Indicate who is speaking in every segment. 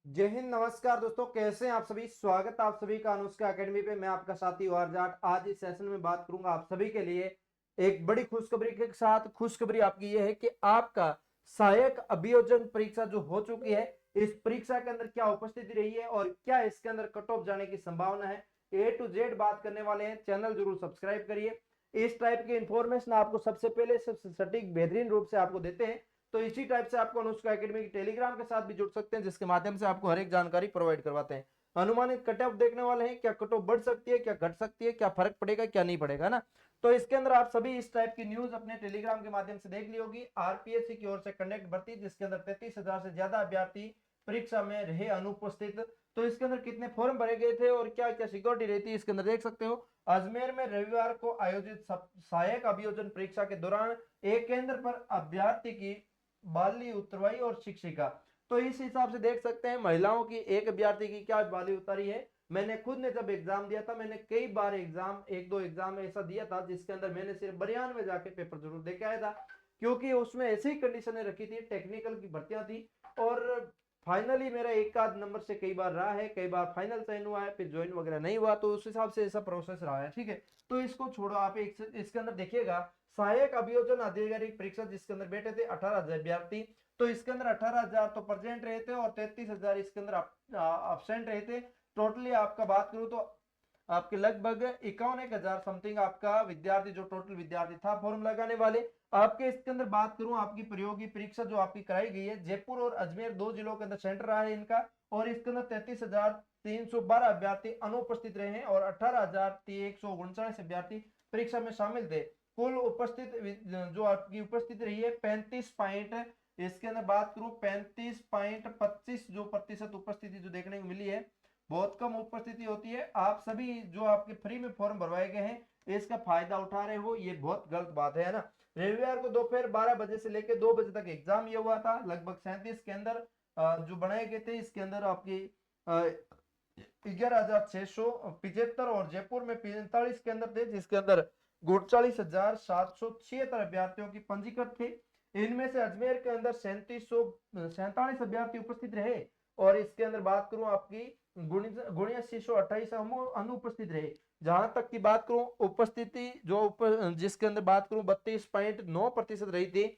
Speaker 1: जय हिंद। नमस्कार दोस्तों, कैसे हैं आप सभी। स्वागत है आप सभी का अनुष्का एकेडमी पे। मैं आपका साथी और जाट। आज इस सेशन में बात करूंगा आप सभी के लिए एक बड़ी खुशखबरी के साथ। खुशखबरी आपकी ये है कि आपका सहायक अभियोजन परीक्षा जो हो चुकी है, इस परीक्षा के अंदर क्या उपस्थिति रही है और क्या इसके अंदर कट ऑफ जाने की संभावना है, ए टू जेड बात करने वाले हैं। चैनल जरूर सब्सक्राइब करिए। इस टाइप की इंफॉर्मेशन आपको सबसे पहले सबसे सटीक बेहतरीन रूप से आपको देते हैं। तो इसी टाइप से आपको अनुष्का एकेडमी की टेलीग्राम के साथ भी जुड़ सकते हैं, जिसके माध्यम से आपको हर एक जानकारी प्रोवाइड करवाते हैं। अनुमानित कट ऑफ देखने वाले हैं, क्या कट ऑफ बढ़ सकती है, क्या घट सकती है, क्या फर्क पड़ेगा, क्या नहीं पड़ेगा ना। तो इसके अंदर आप सभी इस टाइप की न्यूज अपने टेलीग्राम के माध्यम से देख ली होगी। आरपीएससी की ओर से कंडक्ट भर्ती, जिसके अंदर 33,000 से ज्यादा अभ्यर्थी परीक्षा में रहे अनुपस्थित। तो इसके अंदर कितने फॉर्म भरे गए थे और क्या क्या सिक्योरिटी रहती है, इसके अंदर देख सकते हो। अजमेर में रविवार को आयोजित सहायक अभियोजन परीक्षा के दौरान एक केंद्र पर अभ्यर्थी की बाली उतरवाई और शिक्षिका। तो इस हिसाब से देख सकते हैं महिलाओं की एक अभ्यर्थी की क्या बाली उतारी है। मैंने खुद ने जब एग्जाम दिया था, मैंने कई बार एग्जाम, एक दो एग्जाम ऐसा दिया था जिसके अंदर मैंने सिर्फ 92 में जाके पेपर जरूर दे के आया था, क्योंकि उसमें ऐसी कंडीशनें रखी थी, टेक्निकल की भर्तियां थी। और फाइनली मेरा एक आध नंबर से कई बार रहा है, कई बार फाइनल चयन हुआ है, फिर ज्वाइन वगैरह नहीं हुआ, तो उस हिसाब से ऐसा प्रोसेस रहा है। ठीक है, तो इसको छोड़ो, आप इसके अंदर देखिएगा सहायक अभियोजन अधिकारी परीक्षा जिसके अंदर बैठे थे 18,000 अभ्यर्थी। तो इसके अंदर 18,000 तो प्रेजेंट रहे थे और 33,000 इसके अंदर अब्सेंट रहे थे। टोटली आपका बात करूं तो आपके लगभग 51,000 समथिंग आपका विद्यार्थी, जो टोटल विद्यार्थी था फॉर्म लगाने वाले। आपके इसके अंदर बात करूं, आपकी प्रतियोगी परीक्षा जो आपकी कराई गई है, जयपुर और अजमेर दो जिलों के अंदर सेंटर रहा है इनका। और इसके अंदर 33,312 अभ्यर्थी अनुपस्थित रहे हैं और 18,139 अभ्यर्थी परीक्षा में शामिल थे। कुल उपस्थित जो आपकी उपस्थिति रही है 35 पॉइंट, इसके अंदर बात करूं 35.25 जो प्रतिशत उपस्थिति जो देखने को मिली है। बहुत कम उपस्थिति होती है। आप सभी जो आपके फ्री में फॉर्म भरवाए गए हैं इसका फायदा उठा रहे हो, ये बहुत गलत बात है ना। रविवार को दोपहर 12 बजे से लेकर 2 बजे तक एग्जाम ये हुआ था। लगभग 37 के अंदर जो बनाए गए थे, इसके अंदर आपकी 11,675 और जयपुर में 45 के अंदर थे, जिसके अंदर 39,776 अभ्यर्थियों की पंजीकृत थे। इनमें से अजमेर के अंदर 3747 अभ्यर्थी उपस्थित रहे और इसके अंदर बात करूं आपकी गुणिया 628 अनुपस्थित रहे। जहां तक की बात करूं उपस्थिति जिसके अंदर बात करूं 32.9% रही थी,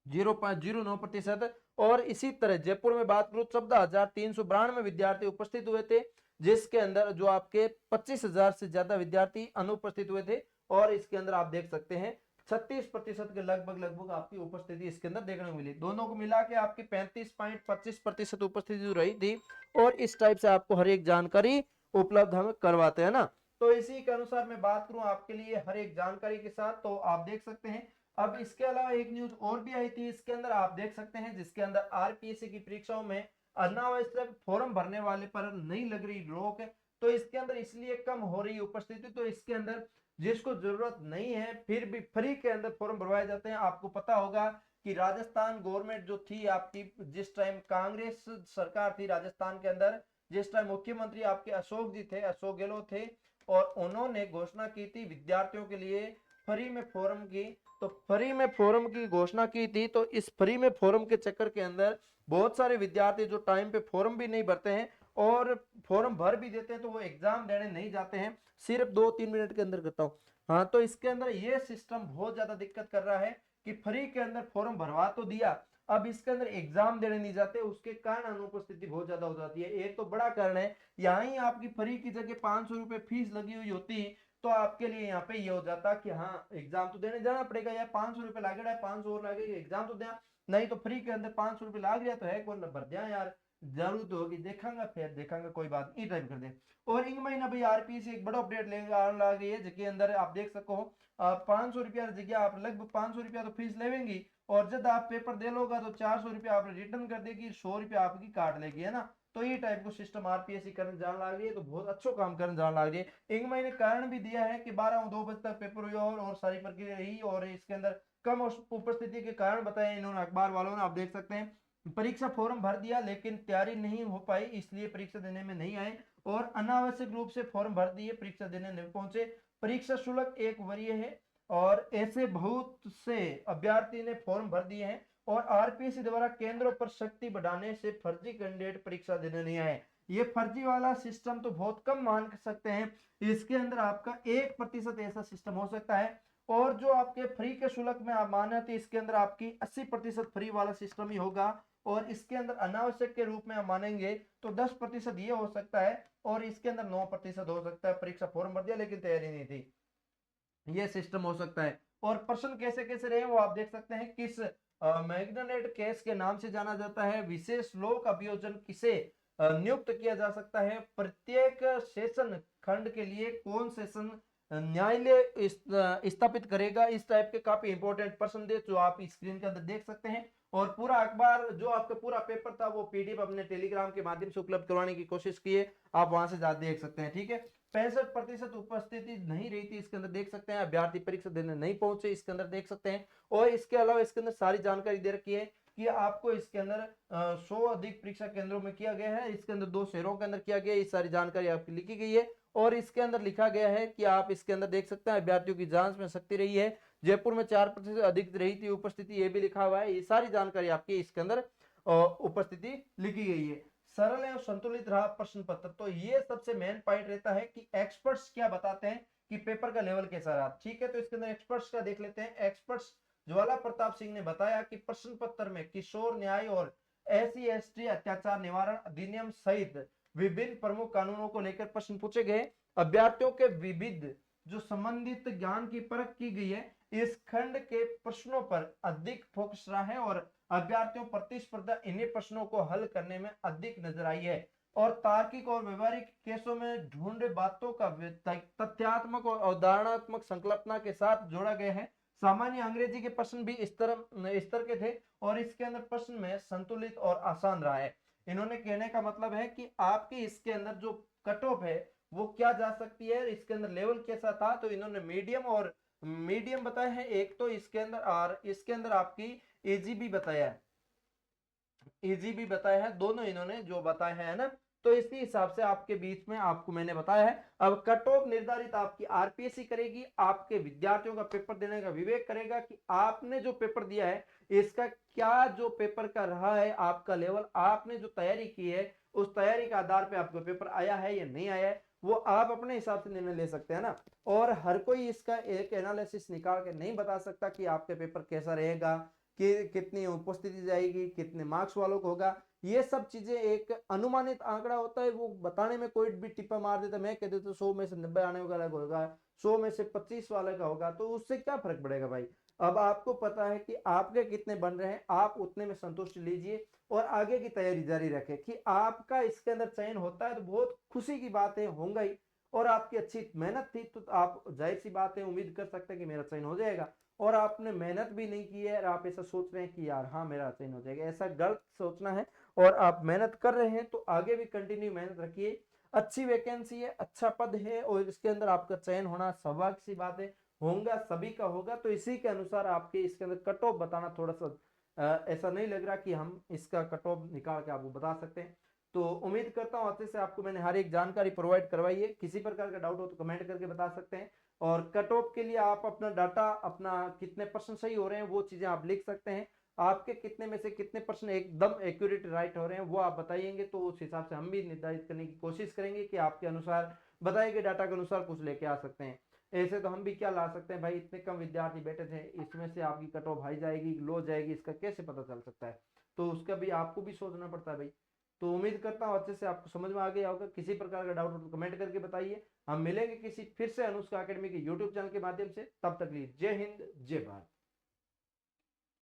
Speaker 1: 0.09%। और इसी तरह जयपुर में बात करूं 14,392 विद्यार्थी उपस्थित हुए थे, जिसके अंदर जो आपके 25,000 से ज्यादा विद्यार्थी अनुपस्थित हुए थे। और इसके अंदर आप देख सकते हैं 36% के लगभग लगभग आपकी उपस्थिति इसके अंदर देखने को मिली। दोनों को मिला के आपकी 35.25% उपस्थिति रही थी। और इस टाइप से आपको हर एक जानकारी उपलब्ध हम करवाते हैं ना। तो इसी के अनुसार मैं बात करूं आपके लिए हर एक जानकारी के साथ, तो आप देख सकते हैं। अब इसके अलावा एक न्यूज और भी आई थी, इसके अंदर आप देख सकते हैं, जिसके अंदर आरपीएससी की परीक्षाओं में अनावश्यक फॉर्म भरने वाले पर नहीं लग रही रोक। तो इसके अंदर इसलिए कम हो रही उपस्थिति, तो इसके अंदर जिसको जरूरत नहीं है फिर भी फ्री के अंदर फॉर्म भरवाए जाते हैं। आपको पता होगा कि राजस्थान गवर्नमेंट जो थी आपकी, जिस टाइम कांग्रेस सरकार थी राजस्थान के अंदर, जिस टाइम मुख्यमंत्री आपके अशोक जी थे, अशोक गहलोत थे, और उन्होंने घोषणा की थी विद्यार्थियों के लिए फ्री में फॉर्म की। तो फ्री में फॉर्म की घोषणा की थी, तो इस फ्री में फॉर्म के चक्कर के अंदर बहुत सारे विद्यार्थी जो टाइम पे फॉर्म भी नहीं भरते हैं और फॉर्म भर भी देते हैं, तो वो एग्जाम देने नहीं जाते हैं। सिर्फ 2-3 मिनट के अंदर करता हूँ। हाँ, तो इसके अंदर ये सिस्टम बहुत ज्यादा दिक्कत कर रहा है कि फ्री के अंदर फॉर्म भरवा तो दिया, अब इसके अंदर एग्जाम देने नहीं जाते, उसके कारण अनुपस्थिति बहुत ज्यादा हो जाती है। एक तो बड़ा कारण है, यहाँ ही आपकी फ्री की जगह 500 रुपए फीस लगी हुई होती, तो आपके लिए यहाँ पे ये हो जाता कि हाँ एग्जाम तो देने जाना पड़ेगा यार, 500 रुपए लागे रहा है, 500 और लागे, एग्जाम तो देना। नहीं तो फ्री के अंदर 500 रुपए लाग गया तो है कौन भर दिया यार, जरूरत होगी देखांगा फिर देखांगा कोई बात नहीं, टाइप कर दे। और इन महीना भाई आरपी से एक बड़ा अपडेट लेकर आने लगी है, जिसके अंदर आप देख सको 500 रुपया जगह आप लगभग 500 रुपया तो फीस लेवेंगी, और जब आप पेपर दे लोगा तो 400 रुपया आप रिटर्न कर देगी, 100 रुपया आपकी काट लेगी, है ना। तो ये टाइप को सिस्टम आरपीएससी करने जाने लग रही है, तो बहुत अच्छा काम करने जाने लग रही है। एक महीने कारण भी दिया है कि 12-2 बजे तक पेपर हुआ और सारी प्रक्रिया रही, और इसके अंदर कम उपस्थिति के कारण बताए इन्होंने अखबार वालों ने। आप देख सकते हैं परीक्षा फॉर्म भर दिया लेकिन तैयारी नहीं हो पाई, इसलिए परीक्षा देने में नहीं आए, और अनावश्यक रूप से फॉर्म भर दिए, परीक्षा देने नहीं पहुंचे। परीक्षा शुल्क 1 वरीय है और ऐसे बहुत से अभ्यर्थी ने फॉर्म भर दिए हैं और आरपीएससी द्वारा केंद्रों पर शक्ति बढ़ाने से फर्जी कैंडिडेट परीक्षा देने नहीं आए। ये फर्जी वाला सिस्टम तो बहुत कम मान सकते हैं, इसके अंदर आपका 1% ऐसा सिस्टम हो सकता है। और जो आपके फ्री के शुल्क में आप माने तो इसके अंदर आपकी 80% फ्री वाला सिस्टम ही होगा। और इसके अंदर अनावश्यक के रूप में हम मानेंगे तो 10% ये हो सकता है, और इसके अंदर 9% हो सकता है परीक्षा फॉर्म भर दिया लेकिन तैयारी नहीं थी, ये सिस्टम हो सकता है। और प्रश्न कैसे कैसे रहे वो आप देख सकते हैं। किस मैग्नेट केस के नाम से जाना जाता है, विशेष लोक अभियोजन किसे नियुक्त किया जा सकता है, प्रत्येक सेशन खंड के लिए कौन सेशन न्यायालय स्थापित करेगा। इस टाइप के काफी इंपॉर्टेंट प्रश्न दे जो आप स्क्रीन के अंदर देख सकते हैं। और पूरा अखबार जो आपका पूरा पेपर था वो पीडीएफ अपने टेलीग्राम के माध्यम से उपलब्ध करवाने की कोशिश की है, आप वहां से जाकर देख सकते हैं। ठीक है, 65% उपस्थिति नहीं रही थी, इसके अंदर देख सकते हैं। अभ्यर्थी परीक्षा देने नहीं पहुंचे, इसके अंदर देख सकते हैं। और इसके अलावा इसके अंदर सारी जानकारी दे रखी है कि आपको इसके अंदर 100 अधिक परीक्षा केंद्रों में किया गया है, इसके अंदर 2 शहरों के अंदर किया गया है, ये सारी जानकारी आपकी लिखी गई है। और इसके अंदर लिखा गया है कि आप इसके अंदर देख सकते हैं अभ्यर्थियों की जांच में सख्ती रही है, जयपुर में 4% अधिक रही थी उपस्थिति, ये भी लिखा हुआ है। ये सारी जानकारी आपकी इसके अंदर उपस्थिति लिखी गई है। सरल एवं संतुलित रहा प्रश्न पत्र, तो ये सबसे मेन पॉइंट रहता है कि एक्सपर्ट्स क्या बताते हैं कि पेपर का लेवल कैसा रहा। ठीक है, तो इसके अंदर एक्सपर्ट्स का देख लेते हैं। एक्सपर्ट्स ज्वाला प्रताप सिंह ने बताया कि प्रश्न पत्र में किशोर न्याय और SC/ST अत्याचार निवारण अधिनियम सहित विभिन्न प्रमुख कानूनों को लेकर प्रश्न पूछे गए। अभ्यर्थियों के विविध जो संबंधित ज्ञान की परख की गई है, इस खंड के प्रश्नों पर अधिक फोकस रहा है और अभ्यर्थियों प्रतिस्पर्धा इन्हीं प्रश्नों को हल करने में अधिक नजर आई है। और तार्किक और व्यवहारिक केसों में ढूंढे बातों का तथ्यात्मक और अवधारणात्मक संकल्पना के साथ जोड़ा गया है। सामान्य अंग्रेजी के प्रश्न भी इस स्तर के थे और इसके अंदर प्रश्न में संतुलित और आसान रहा है। इन्होंने कहने का मतलब है कि आपकी इसके अंदर जो कट ऑफ है वो क्या जा सकती है, इसके अंदर लेवल कैसा था, तो इन्होंने मीडियम बताया है एक, तो इसके अंदर और इसके अंदर आपकी एजीबी बताया है, एजीबी बताया है, दोनों इन्होंने जो बताया है ना, तो इसी हिसाब से आपके बीच में आपको मैंने बताया है। अब कट ऑफ निर्धारित आपकी आरपीएससी करेगी, आपके विद्यार्थियों का पेपर देने का विवेक करेगा कि आपने जो पेपर दिया है इसका क्या जो पेपर का रहा है आपका लेवल, आपने जो तैयारी की है उस तैयारी के आधार पे आपका पेपर आया है या नहीं आया है, वो आप अपने हिसाब से निर्णय ले सकते हैं ना। और हर कोई इसका एक एनालिसिस निकाल के नहीं बता सकता कि आपके पेपर कैसा रहेगा, कि कितनी उपस्थिति जाएगी, कितने मार्क्स वालों को होगा। ये सब चीजें एक अनुमानित आंकड़ा होता है, वो बताने में कोई भी टिप्पा मार देता है। मैं कह देता 100 में से 90 आने वाला होगा, 100 में से 25 वाले का होगा, तो उससे क्या फर्क पड़ेगा भाई। अब आपको पता है कि आपके कितने बन रहे हैं, आप उतने में संतुष्ट लीजिए और आगे की तैयारी जारी रखें। कि आपका इसके अंदर चयन होता है तो बहुत खुशी की बात है, होगा ही। और आपकी अच्छी मेहनत थी तो आप जाहिर सी बात है उम्मीद कर सकते हैं कि मेरा चयन हो जाएगा। और आपने मेहनत भी नहीं की है और आप ऐसा सोच रहे हैं कि यार हाँ मेरा चयन हो जाएगा, ऐसा गलत सोचना है। और आप मेहनत कर रहे हैं तो आगे भी कंटिन्यू मेहनत रखिए। अच्छी वैकेंसी है, अच्छा पद है और इसके अंदर आपका चयन होना सौभाग्य सी बात है, होगा सभी का होगा। तो इसी के अनुसार आपके इसके अंदर कट ऑफ बताना थोड़ा सा ऐसा नहीं लग रहा कि हम इसका कट ऑफ निकाल के आपको बता सकते हैं। तो उम्मीद करता हूँ अच्छे से आपको मैंने हर एक जानकारी प्रोवाइड करवाई है। किसी प्रकार का डाउट हो तो कमेंट करके बता सकते हैं। और कट ऑफ के लिए आप अपना डाटा, अपना कितने परसेंट सही हो रहे हैं वो चीजें आप लिख सकते हैं। आपके कितने में से कितने परसेंट एकदम एक्यूरेट राइट हो रहे हैं वो आप बताइएंगे, तो उस हिसाब से हम भी निर्धारित करने की कोशिश करेंगे कि आपके अनुसार बताए गए डाटा के अनुसार कुछ लेके आ सकते हैं। ऐसे तो हम भी क्या ला सकते हैं भाई, इतने कम विद्यार्थी बैठे थे, इसमें से आपकी कट ऑफ हाई जाएगी लो जाएगी इसका कैसे पता चल सकता है। तो उसका भी आपको भी सोचना पड़ता है भाई। तो उम्मीद करता हूँ अच्छे से आपको समझ में आ गया होगा। किसी प्रकार का डाउट हो तो कमेंट करके बताइए। हम मिलेंगे किसी फिर से अनुष्का एकेडमी के यूट्यूब चैनल के माध्यम से, तब तक लिए जय हिंद जय भारत।